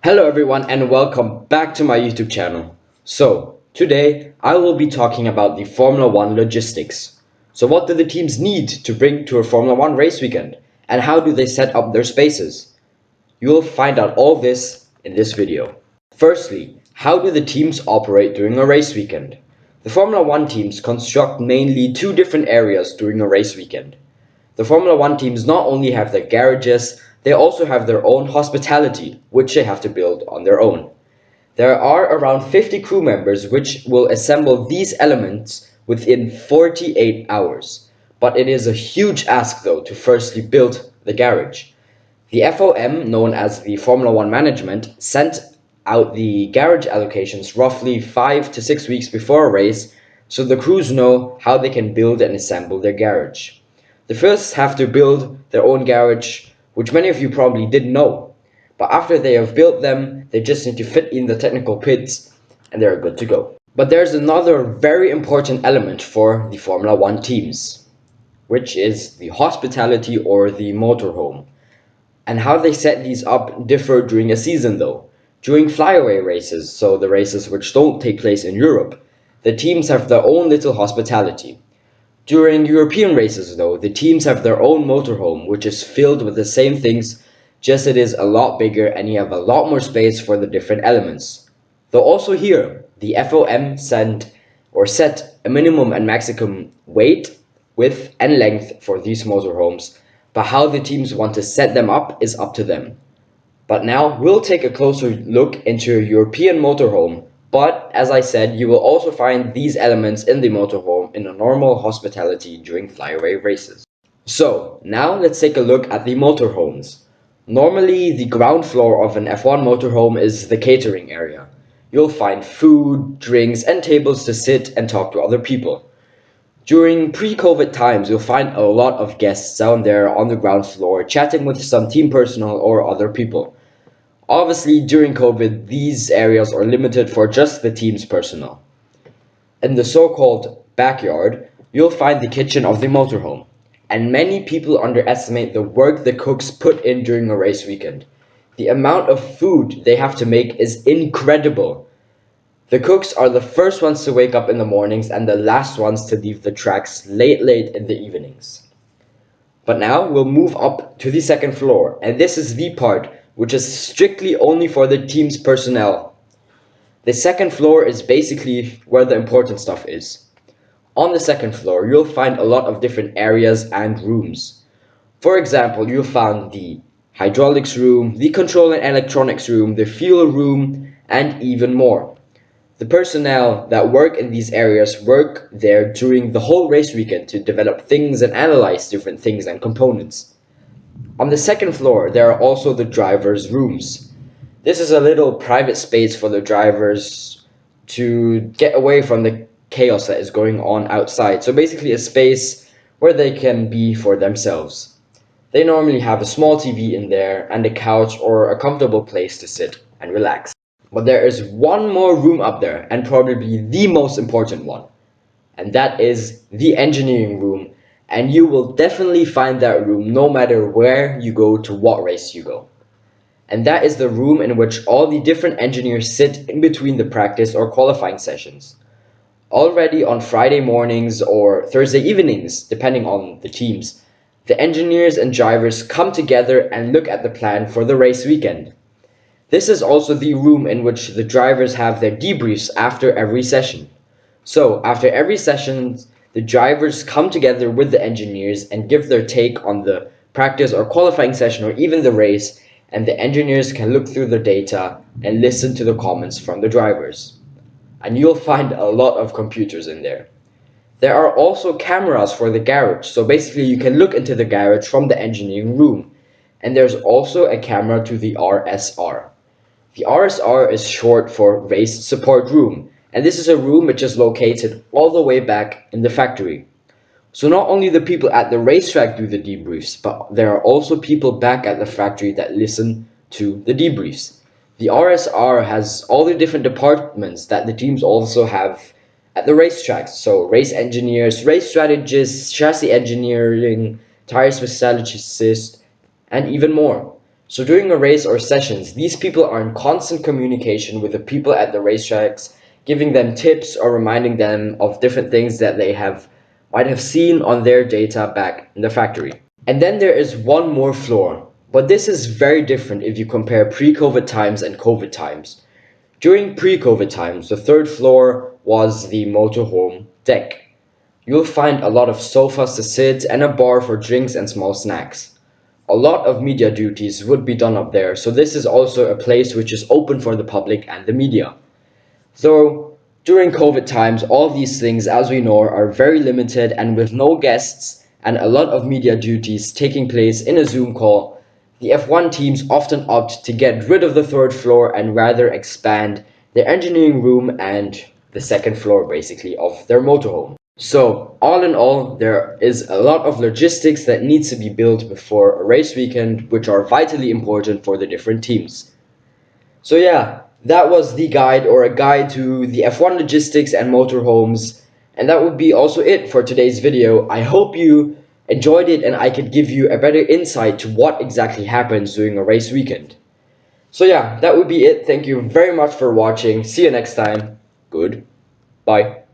Hello everyone and welcome back to my YouTube channel. So, today I will be talking about the Formula 1 logistics. So what do the teams need to bring to a Formula 1 race weekend? And how do they set up their spaces? You will find out all this in this video. Firstly, how do the teams operate during a race weekend? The Formula 1 teams construct mainly two different areas during a race weekend. The Formula 1 teams not only have their garages, they also have their own hospitality, which they have to build on their own. There are around 50 crew members which will assemble these elements within 48 hours. But it is a huge ask though to firstly build the garage. The FOM, known as the Formula 1 Management, sent out the garage allocations roughly 5 to 6 weeks before a race so the crews know how they can build and assemble their garage. The first have to build their own garage, which many of you probably didn't know. But after they have built them, they just need to fit in the technical pits and they're good to go. But there's another very important element for the Formula 1 teams, which is the hospitality or the motorhome. And how they set these up differ during a season though. During flyaway races, so the races which don't take place in Europe, the teams have their own little hospitality. During European races though, the teams have their own motorhome, which is filled with the same things, just it is a lot bigger and you have a lot more space for the different elements. Though also here, the FOM set a minimum and maximum weight, width and length for these motorhomes, but how the teams want to set them up is up to them. But now we'll take a closer look into a European motorhome, but as I said, you will also find these elements in the motorhome in a normal hospitality during flyaway races. So now let's take a look at the motorhomes. Normally the ground floor of an F1 motorhome is the catering area. You'll find food, drinks and tables to sit and talk to other people. During pre-COVID times, you'll find a lot of guests down there on the ground floor chatting with some team personnel or other people. Obviously, during COVID, these areas are limited for just the team's personnel. In the so-called backyard, you'll find the kitchen of the motorhome. And many people underestimate the work the cooks put in during a race weekend. The amount of food they have to make is incredible. The cooks are the first ones to wake up in the mornings and the last ones to leave the tracks late in the evenings. But now we'll move up to the second floor, and this is the part which is strictly only for the team's personnel. The second floor is basically where the important stuff is. On the second floor, you'll find a lot of different areas and rooms. For example, you'll find the hydraulics room, the control and electronics room, the fuel room, and even more. The personnel that work in these areas work there during the whole race weekend to develop things and analyze different things and components. On the second floor, there are also the drivers' rooms. This is a little private space for the drivers to get away from the chaos that is going on outside. So basically a space where they can be for themselves. They normally have a small TV in there and a couch or a comfortable place to sit and relax. But there is one more room up there, and probably the most important one, and that is the engineering room, and you will definitely find that room no matter where you go to what race you go. And that is the room in which all the different engineers sit in between the practice or qualifying sessions. Already on Friday mornings or Thursday evenings, depending on the teams, the engineers and drivers come together and look at the plan for the race weekend. This is also the room in which the drivers have their debriefs after every session. So, after every session, the drivers come together with the engineers and give their take on the practice or qualifying session or even the race, and the engineers can look through the data and listen to the comments from the drivers. And you'll find a lot of computers in there. There are also cameras for the garage, so basically you can look into the garage from the engineering room. And there's also a camera to the RSR. The RSR is short for Race Support Room, and this is a room which is located all the way back in the factory. So not only the people at the racetrack do the debriefs, but there are also people back at the factory that listen to the debriefs. The RSR has all the different departments that the teams also have at the racetracks. So race engineers, race strategists, chassis engineering, tire specialists, and even more. So during a race or sessions, these people are in constant communication with the people at the racetracks, giving them tips or reminding them of different things that they might have seen on their data back in the factory. And then there is one more floor, but this is very different if you compare pre-COVID times and COVID times. During pre-COVID times, the third floor was the motorhome deck. You'll find a lot of sofas to sit and a bar for drinks and small snacks. A lot of media duties would be done up there, so this is also a place which is open for the public and the media. Though during COVID times, all these things, as we know, are very limited and with no guests and a lot of media duties taking place in a Zoom call, the F1 teams often opt to get rid of the third floor and rather expand their engineering room and the second floor basically of their motorhome. So, all in all, there is a lot of logistics that needs to be built before a race weekend, which are vitally important for the different teams. So yeah, that was the guide or a guide to the F1 logistics and motorhomes. And that would be also it for today's video. I hope you enjoyed it and I could give you a better insight to what exactly happens during a race weekend. So yeah, that would be it. Thank you very much for watching. See you next time. Goodbye.